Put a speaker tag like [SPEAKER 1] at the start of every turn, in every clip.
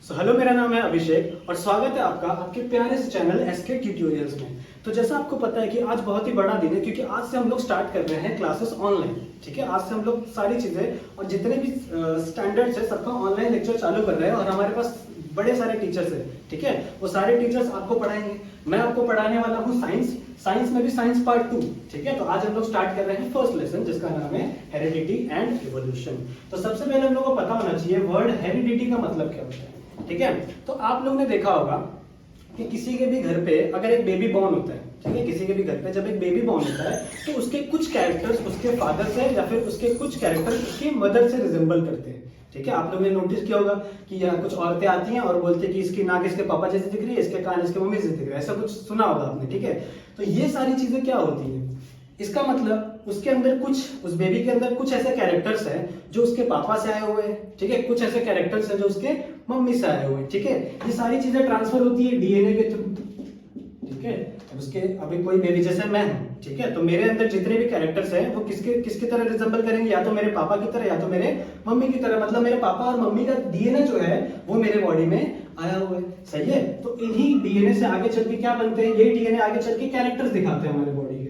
[SPEAKER 1] Hello, मेरा नाम है अभिषेक और स्वागत है आपका आपके प्यारे से चैनल एसके ट्यूटोरियल्स में। तो जैसा आपको पता है कि आज बहुत ही बड़ा दिन है, क्योंकि आज से हम लोग स्टार्ट कर रहे हैं क्लासेस ऑनलाइन। ठीक है, आज से हम लोग सारी चीजें और जितने भी स्टैंडर्ड्स है सबका ऑनलाइन लेक्चर चालू कर रहे हैं और हमारे पास बड़े सारे टीचर्स हैं। ठीक है, वो सारे टीचर्स आपको पढ़ाएंगे। मैं आपको पढ़ाने वाला हूँ साइंस में भी साइंस पार्ट 2। ठीक है, तो आज हम लोग स्टार्ट कर रहे हैं फर्स्ट लेसन, जिसका नाम है हेरिडिटी एंड इवोल्यूशन। तो सबसे पहले हम लोग को पता होना चाहिए वर्ड हेरिडिटी का मतलब क्या होता है। ठीक है, तो आप लोग ने देखा होगा कि किसी के भी घर पे अगर एक बेबी बॉर्न होता है, ठीक है, किसी के भी घर पे जब एक बेबी बॉर्न होता है तो उसके कुछ कैरेक्टर्स उसके फादर से या फिर उसके कुछ कैरेक्टर्स उसकी मदर से रिजेंबल करते हैं। ठीक है, आप लोगों ने नोटिस किया होगा कि यहाँ कुछ औरतें आती हैं और बोलती है कि इसकी नाक इसके पापा जैसे दिख रही है, इसके कान इसके मम्मी जैसे दिख रहा है, ऐसा कुछ सुना होगा आपने। ठीक है, तो ये सारी चीजें क्या होती है, इसका मतलब उसके अंदर कुछ, उस बेबी के अंदर कुछ ऐसे कैरेक्टर्स हैं जो उसके पापा से आए हुए हैं। ठीक है, कुछ ऐसे कैरेक्टर्स हैं जो उसके मम्मी से आए हुए हैं। ठीक है, ये सारी चीजें ट्रांसफर होती है डीएनए के थ्रू। ठीक है, अब उसके अभी कोई बेबी जैसे मैं हूं, ठीक है, तो मेरे अंदर जितने भी कैरेक्टर्स हैं वो किसकी तरह रिजेंबल करेंगे, या तो मेरे पापा की तरह या तो मेरे मम्मी की तरह। मतलब मेरे पापा और मम्मी का डीएनए जो है वो मेरे बॉडी में आया हुआ है। सही है, तो इन्हीं डीएनए से आगे चल के क्या बनते हैं, यही डीएनए आगे चल के कैरेक्टर्स दिखाते हैं हमारे बॉडी के।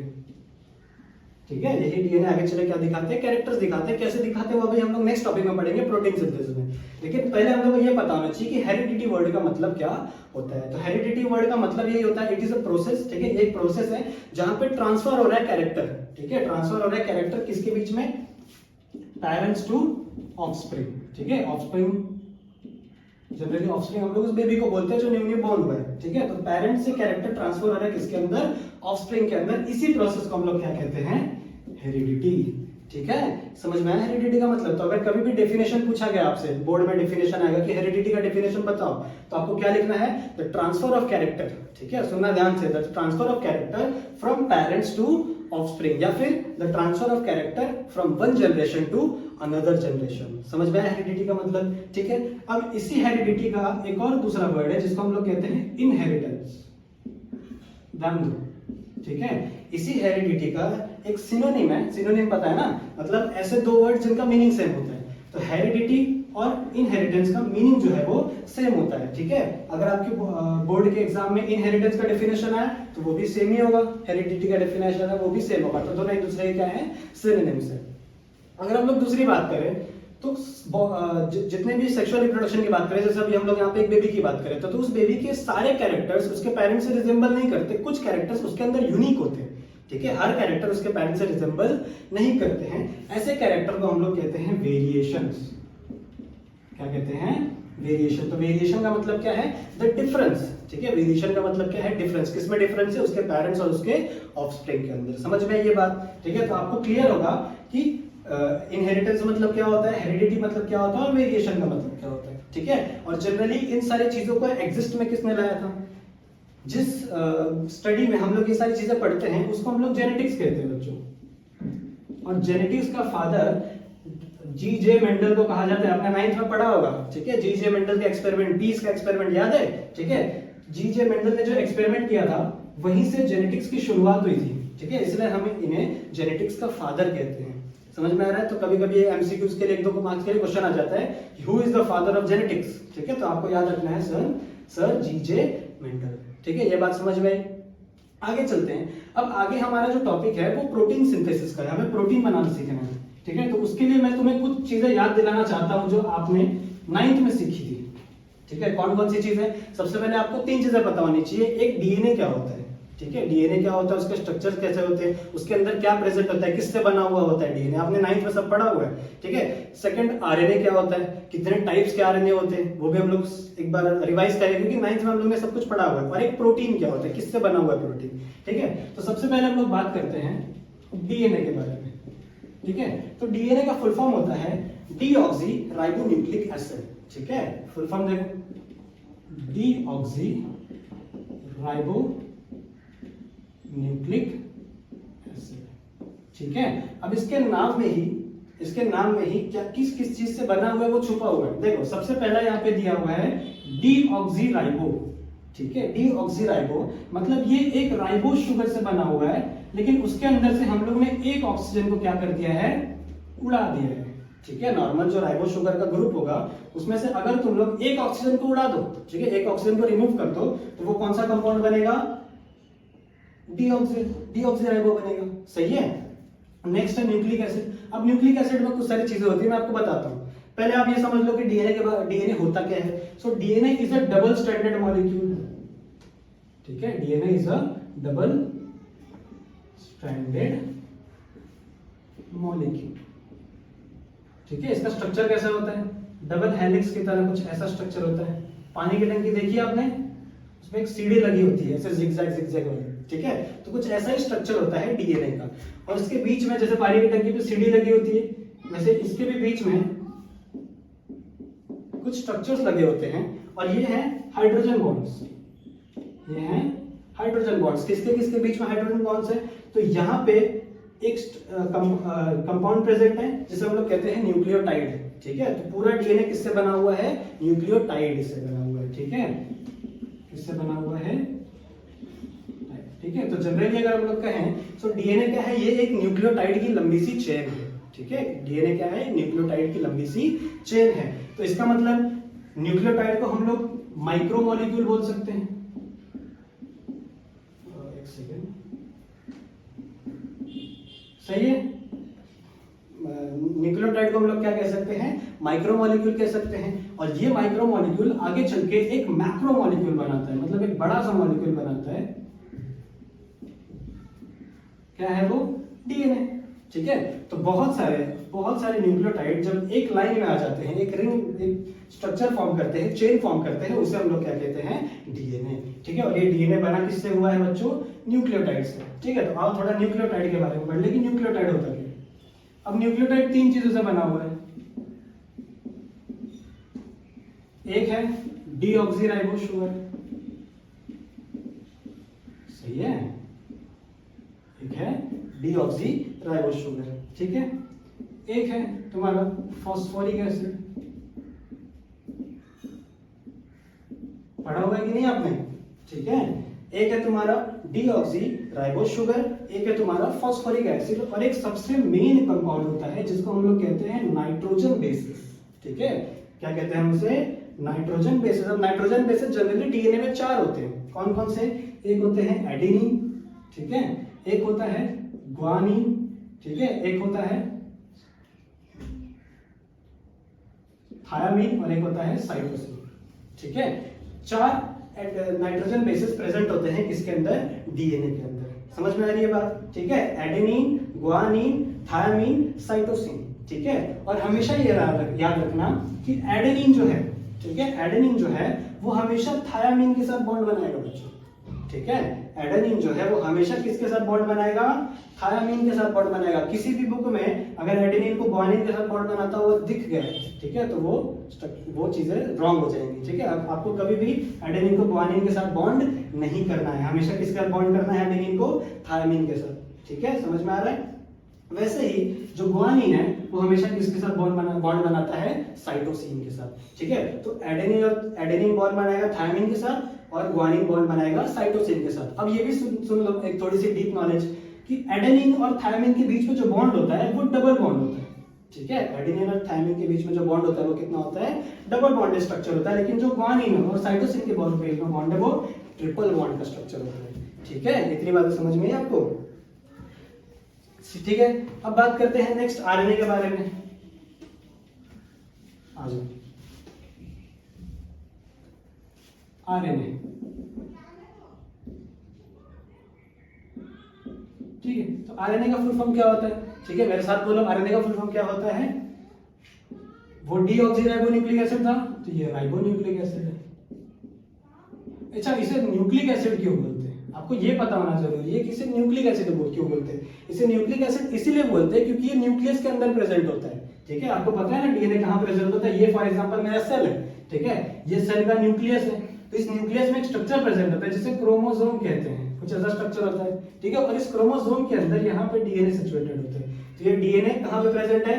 [SPEAKER 1] ठीक है, यही डीएनए आगे चले क्या दिखाते हैं, कैरेक्टर्स दिखाते हैं। कैसे दिखाते हैं वो अभी हम लोग नेक्स्ट टॉपिक में पढ़ेंगे, प्रोटीन सिंथेसिस में। लेकिन पहले हम लोग को ये पता होना चाहिए कि हेरिडिटी वर्ड का मतलब क्या होता है। तो हेरिडिटी वर्ड का मतलब यही होता है, इट इज अ प्रोसेस। ठीक है, ये एक प्रोसेस है जहां पे ट्रांसफर हो रहा है कैरेक्टर। ठीक है, ट्रांसफर हो रहा है कैरेक्टर किसके बीच में, पेरेंट्स टू ऑफस्प्रिंग। ठीक है, ऑफस्प्रिंग, जनरली ऑफस्प्रिंग हम लोग उस बेबी को बोलते हैं जो न्यू बॉर्न हुआ है। ठीक है, तो पेरेंट्स से कैरेक्टर ट्रांसफर हो रहा है किसके अंदर, ऑफस्प्रिंग के अंदर। इसी प्रोसेस को हम लोग क्या कहते हैं, हेरिडिटी। ठीक है, समझ में आया हेरिडिटी का मतलब। तो अगर कभी भी डेफिनेशन पूछा गया आपसे, बोर्ड में डेफिनेशन आएगा कि हेरिडिटी का डेफिनेशन बताओ, तो आपको क्या लिखना है, द ट्रांसफर ऑफ कैरेक्टर। ठीक है, सुनना ध्यान से, the transfer of character from parents to offspring, या फिर the transfer of character from one generation to another generation. समझ में आया हेरिडिटी का मतलब। ठीक है, अब इसी हेरिडिटी का एक और दूसरा वर्ड है जिसको हम लोग कहते हैं इनहेरिटेंस। ध्यान दो, ठीक है, इसी हेरिडिटी का एक सिनोनिम है। सिनोनिम पता है ना, मतलब ऐसे दो वर्ड जिनका मीनिंग सेम होता है। तो हेरिडिटी और इनहेरिटेंस का मीनिंग जो है वो सेम होता है। ठीक है, अगर आपके बोर्ड के एग्जाम में इनहेरिटेंस का डेफिनेशन आया तो वो भी सेम ही होगा, हेरिडिटी का डेफिनेशन है वो भी सेम होगा। तो दोनों एक दूसरे के क्या है, सिनोनिम्स है। अगर हम लोग दूसरी बात करें तो जितने भी सेक्सुअल रिप्रोडक्शन की बात करें, जैसे अभी हम लोग यहाँ पे एक बेबी की बात करें, तो उस बेबी के सारे कैरेक्टर्स उसके पेरेंट्स से रिजेंबल नहीं करते। कुछ कैरेक्टर्स उसके अंदर यूनिक होते हैं। ठीक है, हर कैरेक्टर उसके पेरेंट्स से रिजेंबल नहीं करते हैं। ऐसे कैरेक्टर को हम लोग कहते हैं वेरिएशंस। क्या कहते हैं, वेरिएशन। तो वेरिएशन का मतलब क्या है, द डिफरेंस। ठीक है, वेरिएशन का मतलब क्या है, डिफरेंस। किसमें डिफरेंस है, उसके पेरेंट्स और उसके ऑफस्प्रिंग के अंदर। समझ में ये बात। ठीक है, तो आपको क्लियर होगा कि इनहेरिटेंस मतलब क्या होता है, हेरिडिटी मतलब क्या होता है और वेरिएशन का मतलब क्या होता है। ठीक है, और जनरली इन सारी चीजों को एग्जिस्ट में किसने लाया था, जिस स्टडी में हम लोग ये सारी चीजें पढ़ते हैं उसको हम लोग जेनेटिक्स कहते हैं बच्चों। और जेनेटिक्स का फादर जी.जे. मेंडल को कहा जाता है। आपने 9th में पढ़ा होगा। ठीक है, जी.जे. मेंडल का एक्सपेरिमेंट, पीस का एक्सपेरिमेंट याद है। ठीक है, जी.जे. मेंडल ने जो एक्सपेरिमेंट किया था वहीं से जेनेटिक्स की शुरुआत हुई थी। ठीक है, इसलिए हम इन्हें जेनेटिक्स का फादर कहते हैं। समझ में आ रहा है। तो कभी कभी एमसीक्यूज के लिए 1-2 मार्क्स के लिए क्वेश्चन आ जाता है, who is the father of genetics. ठीक है, तो आपको याद रखना है सर जी.जे. मेंडल। ठीक है, ये बात समझ में आई। आगे चलते हैं। अब आगे हमारा जो टॉपिक है वो प्रोटीन सिंथेसिस का है। हमें प्रोटीन बनाना सीखना है। ठीक है, तो उसके लिए मैं तुम्हें कुछ चीजें याद दिलाना चाहता हूं जो आपने 9th में सीखी थी। ठीक है, कौन कौन सी चीजें, सबसे पहले आपको 3 चीजें पता होनी चाहिए। एक, डीएनए क्या होता है। ठीक है, डीएनए क्या होता है, उसके स्ट्रक्चर्स कैसे होते हैं, उसके अंदर क्या प्रेजेंट होता है, किससे बना हुआ होता है डीएनए, आपने 9th में सब पढ़ा हुआ है। ठीक है, सेकंड, आरएनए क्या होता है, कितने टाइप्स के आरएनए होते हैं, वो भी हम लोग एक बार रिवाइज करेंगे क्योंकि 9th में हम लोग ने सब कुछ पढ़ा हुआ है। और एक, प्रोटीन क्या होता है, किससे बना हुआ है प्रोटीन। ठीक है, तो सबसे पहले हम लोग बात करते हैं डीएनए के बारे में। ठीक है, तो डीएनए का फुल फॉर्म होता है डीऑक्सी राइबोन्यूक्लिक एसिड। ठीक है, फुल फॉर्म देखो, डीऑक्सी राइबो न्यूक्लिक एसिड। ठीक है, अब इसके नाम में ही क्या किस किस चीज से बना हुआ है वो छुपा हुआ है। देखो, सबसे पहला यहाँ पे दिया हुआ है डीऑक्सीराइबो। ठीक है, डीऑक्सीराइबो मतलब ये एक राइबोज शुगर से बना हुआ है, लेकिन उसके अंदर से हम लोग ने एक ऑक्सीजन को क्या कर दिया है, उड़ा दिया है। ठीक है, नॉर्मल जो राइबोस शुगर का ग्रुप होगा उसमें से अगर तुम लोग एक ऑक्सीजन को उड़ा दो, ठीक है, एक ऑक्सीजन को रिमूव कर दो, तो वो कौन सा कंपाउंड बनेगा? डीऑक्सीराइबो बनेगा। सही है। नेक्स्ट है न्यूक्लिक एसिड। अब न्यूक्लिक एसिड में कुछ सारी चीजें होती है, मैं आपको बताता हूँ। पहले आप ये समझ लो कि डीएनए के बाद डीएनए होता क्या है। So DNA is a double stranded molecule, ठीक है, DNA is a double stranded molecule, ठीक है। इसका स्ट्रक्चर कैसा होता है? डबल हेलिक्स की तरह कुछ ऐसा स्ट्रक्चर होता है। पानी की टंकी देखी है आपने, उसमें एक सीढ़ी लगी होती है ऐसे जिगजैग वाली, ठीक है, तो कुछ ऐसा ही स्ट्रक्चर होता है डीएनए का। और इसके बीच में जैसे पानी की टंकी पे सीढ़ी लगी होती है, वैसे इसके भी बीच में कुछ स्ट्रक्चर्स लगे होते हैं, और ये है हाइड्रोजन बॉन्ड्स। ये हैं हाइड्रोजन बॉन्ड्स। किसके किसके बीच में हाइड्रोजन बॉन्ड्स है? तो यहाँ पे एक कंपाउंड प्रेजेंट है जिसे हम लोग कहते हैं न्यूक्लियोटाइड, ठीक है। तो पूरा डीएनए किससे बना हुआ है? न्यूक्लियोटाइड से बना हुआ है, ठीक है, किससे बना हुआ है? ठीक है। तो जनरली अगर हम लोग कहें तो डीएनए क्या है? ये एक न्यूक्लियोटाइड की लंबी सी चेन है, ठीक है। डीएनए क्या है? न्यूक्लियोटाइड की लंबी सी चेन है। तो इसका मतलब न्यूक्लियोटाइड को हम लोग माइक्रोमोलिक्यूल बोल सकते हैं। एक सेकेंड, सही है। न्यूक्लियोटाइड को हम लोग क्या कह सकते हैं? माइक्रोमोलिक्यूल कह सकते हैं। और ये माइक्रोमोलिक्यूल आगे चल के एक मैक्रोमोलिक्यूल बनाता है, मतलब एक बड़ा सा मॉलिक्यूल बनाता है। क्या है वो? डीएनए, ठीक है। तो बहुत सारे न्यूक्लियोटाइड जब एक लाइन में आ जाते हैं, एक रिंग, एक स्ट्रक्चर फॉर्म करते हैं, चेन फॉर्म करते हैं, उसे हम लोग क्या कहते हैं? डीएनए, ठीक है। और ये डीएनए बना किससे हुआ है बच्चों? न्यूक्लियोटाइड से, ठीक है। तो आओ थोड़ा न्यूक्लियोटाइड के बारे में पढ़ ले कि न्यूक्लियोटाइड होता क्या है। अब न्यूक्लियोटाइड तीन चीजों से बना हुआ है। एक है डीऑक्सीराइबोस शुगर, सही है, एक है डीऑक्सीराइबोस शुगर, ठीक है। एक है तुम्हारा फॉस्फोरिक एसिड, पढ़ा होगा कि नहीं आपने, ठीक है। एक है तुम्हारा डीऑक्सीराइबोस शुगर, एक है तुम्हारा फॉस्फोरिक एसिड, और एक सबसे मेन कंपाउंड होता है जिसको हम लोग कहते हैं नाइट्रोजन बेसिस, ठीक है। क्या कहते हैं हम उसे? Nitrogen bases. अब नाइट्रोजन बेसिस जनरली डीएनए में 4 होते हैं। कौन कौन से? एक होते हैं एडेनिन, ठीक है, एक होता है ग्वानिन, ठीक है, एक होता है थायामीन, और एक होता है साइटोसिन, ठीक है। 4 नाइट्रोजन बेसिस प्रेजेंट होते हैं किसके अंदर? डीएनए के अंदर। समझ में आ रही है बात, ठीक है। एडेनिन, ग्वानिन, थायामीन, साइटोसिन, ठीक है। और हमेशा ये याद रखना कि एडेनिन जो है, ठीक है, एडेनिन जो है वो हमेशा थायामीन के साथ बॉन्ड बनाएगा बच्चों, ठीक है। एडेनिन जो है वो हमेशा किसके साथ बॉन्ड बनाएगा? थायामीन के साथ बॉन्ड बनाएगा। किसी भी बुक में अगर एडेनिन को ग्वानिन के साथ बॉन्ड बनाता हुआ दिख गया, ठीक है, तो वो चीजें रॉन्ग हो जाएंगी, ठीक है। आपको कभी भी एडेनिन को ग्वानिन के साथ बॉन्ड नहीं करना है, हमेशा किसके साथ बॉन्ड करना है? एडेनिन को थायामीन के साथ, ठीक है। समझ में आ रहा है? वैसे ही जो ग्वानिन है वो हमेशा किसके साथ बॉन्ड बनाता है? साइटोसिन के साथ, ठीक है। तो एडेनिन बॉन्ड बनाएगा थायामीन के साथ, और ग्वानिन बॉन्ड बनाएगा साइटोसिन के साथ। अब ये भी सुन लो एक थोड़ी सी डीप नॉलेज कि एडेनिन और थायामीन के बीच में जो बॉन्ड होता है वो डबल बॉन्ड होता है, ठीक है। एडेनिन और थायामीन के बीच में जो बॉन्ड होता है वो कितना होता है? डबल बॉन्ड स्ट्रक्चर होता है। लेकिन जो ग्वानिन और साइटोसिन के बीच में बॉन्ड है वो ट्रिपल बॉन्ड का स्ट्रक्चर होता है, ठीक है। इतनी बातें समझ में है आपको, ठीक है। अब बात करते हैं नेक्स्ट आरएनए के बारे में। आ जाओ, आरएनए, ठीक है। तो आरएनए का फुल फॉर्म क्या होता है? ठीक है, मेरे साथ बोलो, आरएनए का फुल फॉर्म क्या होता है? वो डीऑक्सीराइबोन्यूक्लिक एसिड था, तो ये राइबोन्यूक्लिक एसिड है। अच्छा, इसे न्यूक्लिक एसिड क्यों बोलते हैं? आपको ये पता होना जरूरी है कि इसे न्यूक्लिक एसिड क्यों बोलते हैं। इसे न्यूक्लिक एसिड इसीलिए बोलते हैं क्योंकि ये न्यूक्लियस के अंदर प्रेजेंट होता है, ठीक है। आपको पता है ना डीएनए कहाँ प्रेजेंट होता है? ये फॉर एग्जांपल मेरा सेल है, ठीक है, ये सेल का न्यूक्लियस है। तो इस न्यूक्लियस में एक स्ट्रक्चर प्रेजेंट होता है जिसे क्रोमोसोम कहते हैं, कुछ ऐसा स्ट्रक्चर होता है, ठीक है। और इस क्रोमोसोम के अंदर यहाँ पे डीएनए सिचुएटेड होता है। तो ये डीएनए कहाँ पे प्रेजेंट है?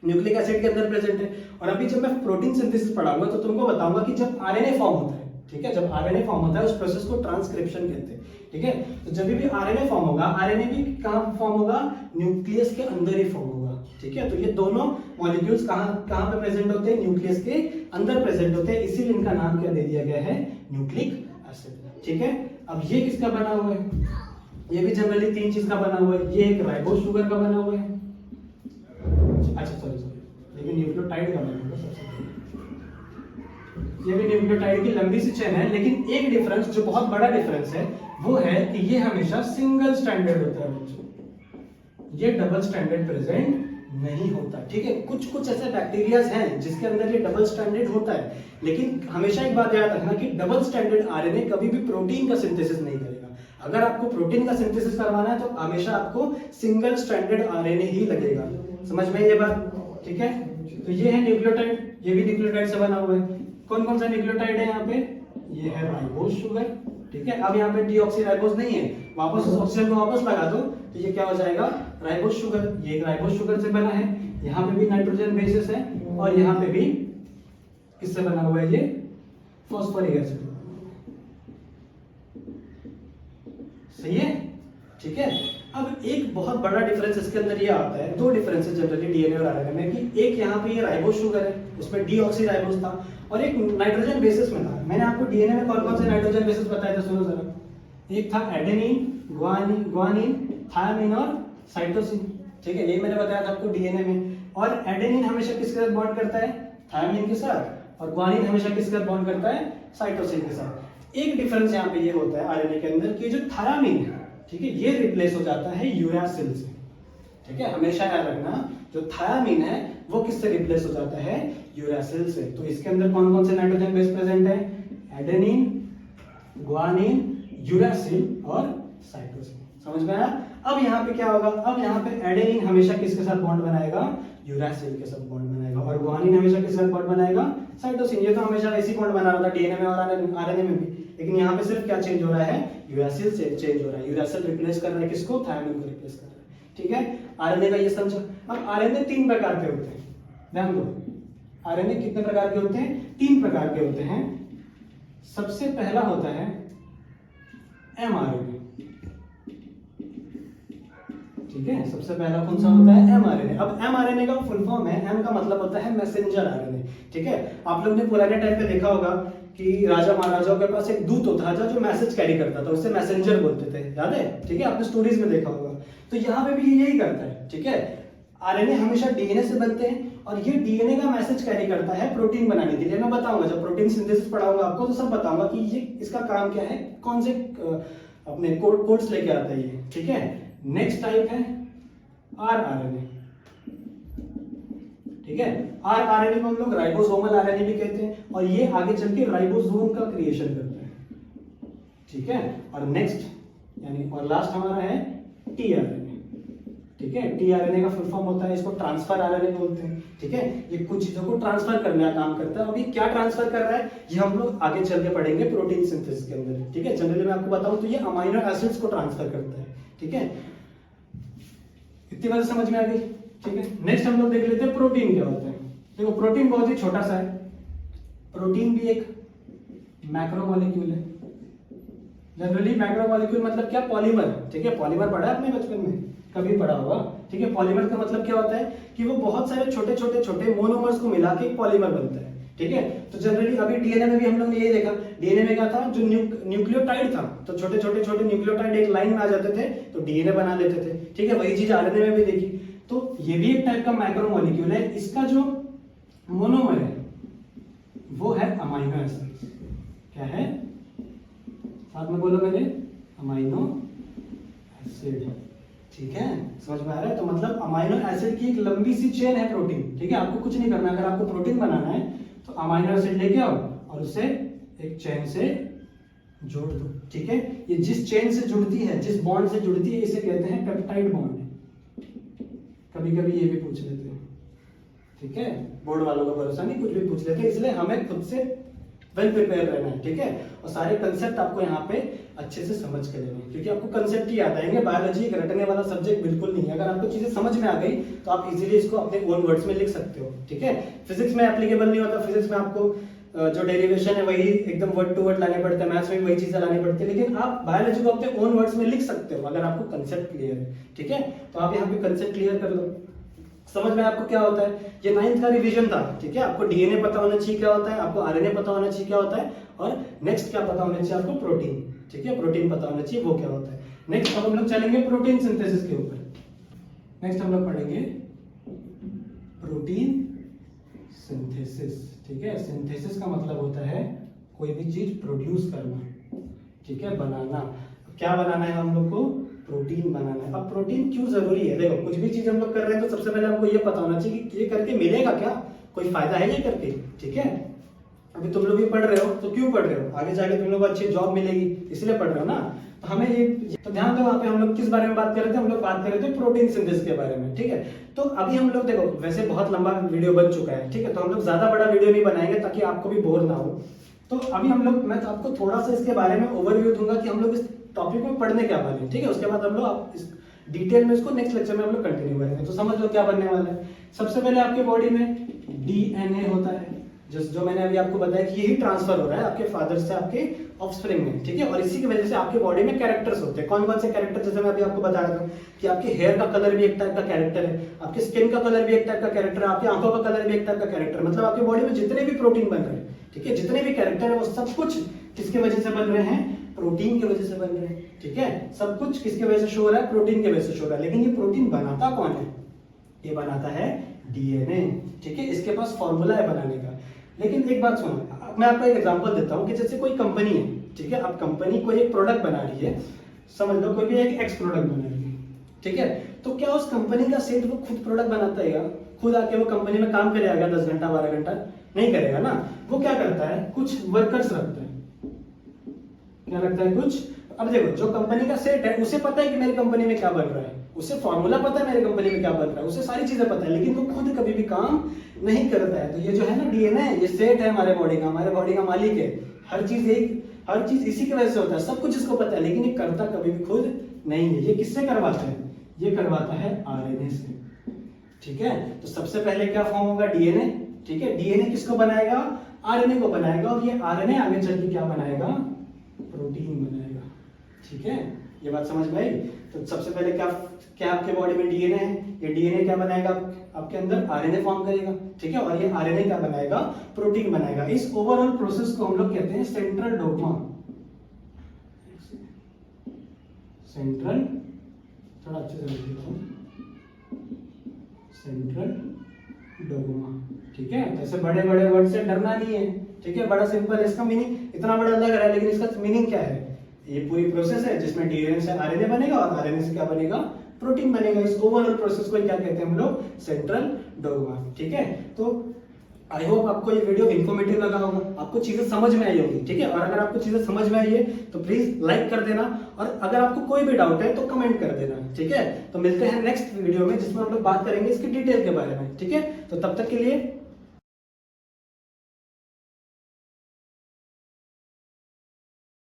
[SPEAKER 1] न्यूक्लिक एसिड के अंदर प्रेजेंट है। और अभी जब मैं प्रोटीन सिंथेसिस पढ़ाऊंगा तो तुमको बताऊंगा कि जब आरएनए फॉर्म होता है, ठीक है, जब आरएनए फॉर्म होता है उस प्रोसेस को ट्रांसक्रिप्शन कहते हैं, ठीक है। तो जब भी आरएनए फॉर्म होगा, आरएनए भी कहाँ फॉर्म होगा? न्यूक्लियस के अंदर ही फॉर्म होगा, ठीक है। तो ये दोनों मॉलिक्यूल्स कहाँ कहाँ पे प्रेजेंट होते हैं, न्यूक्लियस के अंदर प्रेजेंट होते हैं, इसीलिए इनका नाम क्या दे दिया गया है, न्यूक्लिक एसिड। ठीक है। अब ये किसका बना हुआ है, ये भी जनरली 3 चीज का बना हुआ है। ये एक राइबोस शुगर का बना हुआ है, अच्छा सॉरी लेकिन न्यूक्लियोटाइड का बना हुआ है सबसे पहले। ये भी न्यूक्लियोटाइड की लंबी सी चेन है, लेकिन एक डिफरेंस जो बहुत बड़ा डिफरेंस है वो है कि ये हमेशा सिंगल स्ट्रैंडेड होता है बच्चों, ये डबल स्ट्रैंडेड प्रेजेंट नहीं होता। ठीक है। कुछ कुछ ऐसे बैक्टीरियाज हैं जिसके अंदर ये डबल स्ट्रैंडेड होता है, लेकिन हमेशा एक बात याद रखना कि डबल स्ट्रैंडेड आरएनए कभी भी प्रोटीन का सिंथेसिस नहीं करेगा। अगर आपको प्रोटीन का सिंथेसिस करवाना है तो हमेशा आपको सिंगल स्ट्रैंडेड आरएनए ही लगेगा। समझ में ये बात? ठीक है। तो ये है न्यूक्लियोटाइड, ये भी न्यूक्लियोटाइड से बना हुआ है। कौन कौन सा न्यूक्लियोटाइड है यहाँ पे, ये है राइबोस शुगर। ठीक है। अब यहाँ पे डीऑक्सीराइबोस नहीं है, वापस उस ऑक्सीजन को वापस लगा दो तो ये क्या हो जाएगा, राइबोस शुगर। ये राइबोस शुगर से बना है, यहाँ पे भी नाइट्रोजन बेसिस है और यहाँ पे भी किससे बना हुआ है, ये फॉस्फोरिक एसिड। सही है। ठीक है। अब एक बहुत बड़ा डिफरेंस इसके अंदर ये आता है, 2 डिफरेंसेस जनरली डीएनए और आरएनए में, कि एक यहाँ पे ये राइबोस शुगर है, उसमें डीऑक्सीराइबोस था, और एक नाइट्रोजन बेसिस में था। मैंने आपको डीएनए में कौन कौन से नाइट्रोजन बेसिस बताए थे, सुनो जरा। एक था एडेनिन, ग्वानिन, थायमिन और साइटोसिन। ठीक है। ये मैंने बताया था आपको डीएनए में। और एडेनिन हमेशा किसके साथ बॉन्ड करता है, थायमिन के साथ, और ग्वानिन हमेशा किसके साथ बॉन्ड करता है, साइटोसिन के साथ। एक डिफरेंस यहाँ पे ये होता है आरएनए के अंदर कि जो थायमिन है, ठीक है, ये रिप्लेस हो जाता है यूरासिल से। ठीक है। हमेशा याद रखना जो थायमिन है वो किससे रिप्लेस हो जाता है, यूरासिल से। तो इसके अंदर कौन कौन से नाइट्रोजन बेस प्रेजेंट है, एडेनिन, ग्वानिन, यूरासिल और साइटोसिन। समझ में आया? अब यहाँ पे क्या होगा, अब यहाँ पे एडेनिन हमेशा किसके साथ बॉन्ड बनाएगा, यूरासिल के साथ बॉन्ड बनाएगा, और ग्वानिन हमेशा किसके साथ बॉन्ड बनाएगा, साइटोसिन। ये तो हमेशा ऐसी बॉन्ड बना रहा था डीएनए में और आरएनए में भी, लेकिन यहाँ पे सिर्फ क्या चेंज हो रहा है, यूरासिल से चेंज हो रहा है। यूरासिल रिप्लेस कर रहा है किसको, थायमिन को रिप्लेस कर रहा है। ठीक है। आरएनए का ये समझो। अब आरएनए 3 प्रकार के होते हैं, ध्यान दो। आरएनए कितने प्रकार के होते हैं, 3 प्रकार के होते हैं। सबसे पहला होता है एमआरएनए। ठीक है। सबसे पहला कौन सा होता है, एमआरएनए। अब एमआरएनए का फुल फॉर्म है, एम का मतलब होता है मैसेंजर आरएनए। ठीक है। आप लोग ने पुराने टाइम पे देखा होगा कि राजा महाराजाओं के पास एक दूत होता था जो मैसेज कैरी करता था, उसे मैसेंजर बोलते थे, याद है? ठीक है। आपने स्टोरीज में देखा होगा। तो यहाँ पे भी यही करता है। ठीक है। आरएनए हमेशा डीएनए से बनते हैं और ये डीएनए का मैसेज कैरी करता है प्रोटीन बनाने के लिए। मैं बताऊंगा जब प्रोटीन सिंथेसिस पढ़ाऊंगा आपको तो सब बताऊंगा कि ये इसका काम क्या है, कौन से अपने कोड्स लेके आता है ये। ठीक है। नेक्स्ट टाइप है आरआरएनए। ठीक है। आरआरएनए को हम लोग राइबोसोमल आरएनए भी कहते हैं, और ये आगे चल के राइबोसोम का क्रिएशन करता है। ठीक है। और नेक्स्ट यानी और लास्ट हमारा है टीआरएनए। ठीक है। टीआरएनए का फुल फॉर्म होता है, इसको ट्रांसफर आरएनए बोलते हैं। ठीक है। ये कुछ चीजों को ट्रांसफर करने का काम करता है। अभी क्या ट्रांसफर कर रहा है ये हम लोग आगे चल के पढ़ेंगे प्रोटीन सिंथेसिस के अंदर। ठीक है। जनरली मैं आपको बताऊं तो ये अमीनो एसिड्स को ट्रांसफर करता है। ठीक है। इतनी बात समझ में आ गई? ठीक है। नेक्स्ट हम लोग देख लेते हैं प्रोटीन क्या होता है। देखो प्रोटीन बहुत ही छोटा सा है। प्रोटीन भी एक मैक्रोमोलेक्यूल है। जनरली मैक्रोमोलेक्यूल मतलब क्या, पॉलीमर। ठीक है। पॉलीमर पढ़ा है आपने बचपन में, कभी पढ़ा होगा। ठीक है। पॉलीमर का मतलब क्या होता है कि वो बहुत सारे छोटे छोटे छोटे मोनोमर्स को मिला के एक पॉलीमर बनता है। ठीक है। तो जनरली अभी डीएनए में भी हम लोग ने यही देखा, डीएनए में क्या था, जो न्यूक्लियोटाइड था, तो छोटे छोटे छोटे न्यूक्लियोटाइड एक लाइन में आ जाते थे तो डीएनए बना लेते थे। ठीक है। वही चीज आरएनए में भी देखी। तो ये भी एक टाइप का माइक्रोमोलिक्यूल है। इसका जो मोनोमर है वो है अमाइनो एसिड। क्या है, साथ में बोलो मेरे, अमाइनो एसिड। ठीक है। समझ में आ रहा है? तो मतलब अमाइनो एसिड की एक लंबी सी चेन है प्रोटीन। ठीक है। आपको कुछ नहीं करना, अगर आपको प्रोटीन बनाना है तो अमाइनो एसिड लेके आओ और उसे एक चेन से जोड़ दो। ठीक है। ये जिस चेन से जुड़ती है, जिस बॉन्ड से जुड़ती है, इसे कहते हैं पेप्टाइड बॉन्ड। कभी कभी ये भी पूछ लेते हैं। ठीक है। बोर्ड वालों का भरोसा नहीं, कुछ भी पूछ लेते हैं, इसलिए हमें खुद से वेल प्रिपेयर रहना है। ठीक है। और सारे कंसेप्ट आपको यहाँ पे अच्छे से समझ के लेने हैं, क्योंकि आपको कंसेप्ट ही आता है। बायोलॉजी एक रटने वाला सब्जेक्ट बिल्कुल नहीं है। अगर आपको चीजें समझ में आ गई तो आप इजीली इसको अपने ओन वर्ड्स में लिख सकते हो। ठीक है। फिजिक्स में एप्लीकेबल नहीं होता। फिजिक्स में आपको जो डेरिवेशन है वही एकदम वर्ड टू वर्ड लाने पड़ते हैं, मैथ्स में वही चीजें लानी पड़ती है, लेकिन आप बायोलॉजी को अपने ओन वर्ड्स में लिख सकते हो अगर आपको कंसेप्ट क्लियर है। ठीक है। तो आप यहाँ पे कंसेप्ट क्लियर कर लो। समझ में आपको क्या होता है? ये 9th का रिवीजन था, ठीक है। आपको डीएनए पता होना चाहिए क्या होता है, आपको आरएनए पता होना चाहिए क्या होता है, और नेक्स्ट क्या पता होना चाहिए आपको, प्रोटीन, ठीक है। प्रोटीन पता होना चाहिए वो क्या होता है। नेक्स्ट अब हम लोग चलेंगे प्रोटीन सिंथेसिस के ऊपर। नेक्स्ट हम लोग पढ़ेंगे प्रोटीन सिंथेसिस, ठीक है। सिंथेसिस का मतलब होता है कोई भी चीज प्रोड्यूस करना, ठीक है, बनाना। क्या बनाना है हम लोग को? प्रोटीन बनाना है। अब प्रोटीन क्यों जरूरी है? देखो, कुछ भी चीज हम लोग कर रहे हैं तो सबसे पहले हमको ये पता होना चाहिए कि ये करके मिलेगा क्या, कोई फायदा है ये करके, ठीक है। अभी तुम लोग भी पढ़ रहे हो तो क्यों पढ़ रहे हो? आगे जाके तुम लोग को अच्छी जॉब मिलेगी इसलिए पढ़ रहे हो ना। तो हमें ये तो ध्यान दो, वहां पे हम लोग किस बारे में बात कर रहे थे? हम लोग बात कर रहे थे प्रोटीन सिंथेसिस के बारे में, ठीक है। तो अभी हम लोग देखो, वैसे बहुत लंबा वीडियो बन चुका है, ठीक है, तो हम लोग ज्यादा बड़ा वीडियो नहीं बनाएंगे ताकि आपको भी बोर ना हो। तो अभी हम लोग, मैं तो आपको थोड़ा सा इसके बारे में ओवरव्यू दूंगा कि हम लोग इस टॉपिक में पढ़ने क्या वाले हैं, ठीक है। उसके बाद हम लोग इस डिटेल में इसको नेक्स्ट लेक्चर में हम लोग कंटिन्यू करेंगे। तो समझ लो क्या बनने वाला है। सबसे पहले आपके बॉडी में डीएनए होता है, जो मैंने अभी आपको बताया कि यही ट्रांसफर हो रहा है आपके फादर से आपके ऑफस्प्रिंग में, ठीक है। और इसी की वजह से आपके बॉडी में कैरेक्टर्स होते हैं। कौन कौन से कैरेक्टर? जैसे मैं अभी आपको बता रहा था कि आपके हेयर का कलर भी एक टाइप का कैरेक्टर है, आपके स्किन का कलर भी एक टाइप का कैरेक्टर है, आपकी आंखों का कलर भी एक टाइप का कैरेक्टर है। मतलब आपकी बॉडी में जितने भी प्रोटीन बन रहे हैं, ठीक है, जितने भी कैरेक्टर है वो सब कुछ किसके वजह से बन रहे हैं? प्रोटीन की वजह से बन रहे हैं, ठीक है। सब कुछ किसके वजह से शो हो रहा है? प्रोटीन की वजह से शो हो रहा है। लेकिन ये प्रोटीन बनाता कौन है? ये बनाता है डीएनए, ठीक है। इसके पास फॉर्मूला है बनाने का। लेकिन एक बात सुनो, मैं आपको एक एग्जांपल देता हूँ कि जैसे कोई कंपनी है, ठीक है। अब कंपनी कोई एक प्रोडक्ट बना रही है, समझ लो कोई भी एक एक्स प्रोडक्ट बना रही है, ठीक है। तो क्या उस कंपनी का सेठ वो खुद प्रोडक्ट बनाता है? खुद आके वो कंपनी में काम करेगा 10 घंटा 12 घंटा? नहीं करेगा ना। वो क्या करता है? कुछ वर्कर्स रखता है। क्या रखता है? कुछ। अब देखो, जो कंपनी का सेट है उसे पता है कि मेरी कंपनी में क्या बन रहा है, उसे फॉर्मूला पता है मेरी कंपनी में क्या बन रहा है, उसे सारी चीजें पता है, लेकिन वो खुद कभी भी काम नहीं करता है। तो ये जो है ना डीएनए, ये सेट है हमारे बॉडी का, हमारे बॉडी का मालिक है। हर चीज इसी की वजह से होता है, सब कुछ इसको पता है, लेकिन ये करता कभी भी खुद नहीं है। ये किससे करवाता है? ये करवाता है आरएनए से, ठीक है। तो सबसे पहले क्या फॉर्म होगा? डीएनए, ठीक है। डीएनए किसको बनाएगा? आरएनए को बनाएगा, और ये आरएनए आगे चल के क्या बनाएगा? प्रोटीन बनाएगा, ठीक है। ये बात समझ में आई? तो सबसे पहले क्या आपके बॉडी में डीएनए है, ये डीएनए क्या बनाएगा? आपके अंदर आरएनए फॉर्म करेगा, ठीक है। और ये आरएनए क्या बनाएगा? प्रोटीन बनाएगा। इस ओवरऑल प्रोसेस को हम लोग कहते हैं सेंट्रल डोग्मा। सेंट्रल, थोड़ा अच्छे से लिख देता हूं, सेंट्रल डोग्मा, ठीक है। जैसे बड़े बड़े वर्ड से डरना नहीं है, ठीक है। बड़ा सिंपल है, इसका मीनिंग इतना बड़ा लग रहा है, लेकिन इसका मीनिंग क्या है? ये पूरी प्रोसेस है जिसमें डीएनए से आरएनए बनेगा और आरएनए से क्या बनेगा? प्रोटीन बनेगा। इस ओवरऑल प्रोसेस को क्या कहते हैं हम लोग? सेंट्रल डोग्मा, ठीक है। तो आई होप आपको ये वीडियो इन्फॉर्मेटिव लगा होगा, आपको चीजें समझ में आई होगी, ठीक है। और अगर आपको चीजें समझ में आई है तो प्लीज लाइक कर देना, और अगर आपको कोई भी डाउट है तो कमेंट कर देना, ठीक है। तो मिलते हैं नेक्स्ट वीडियो में जिसमें हम लोग बात करेंगे इसकी डिटेल के बारे में, ठीक है। तो तब तक के लिए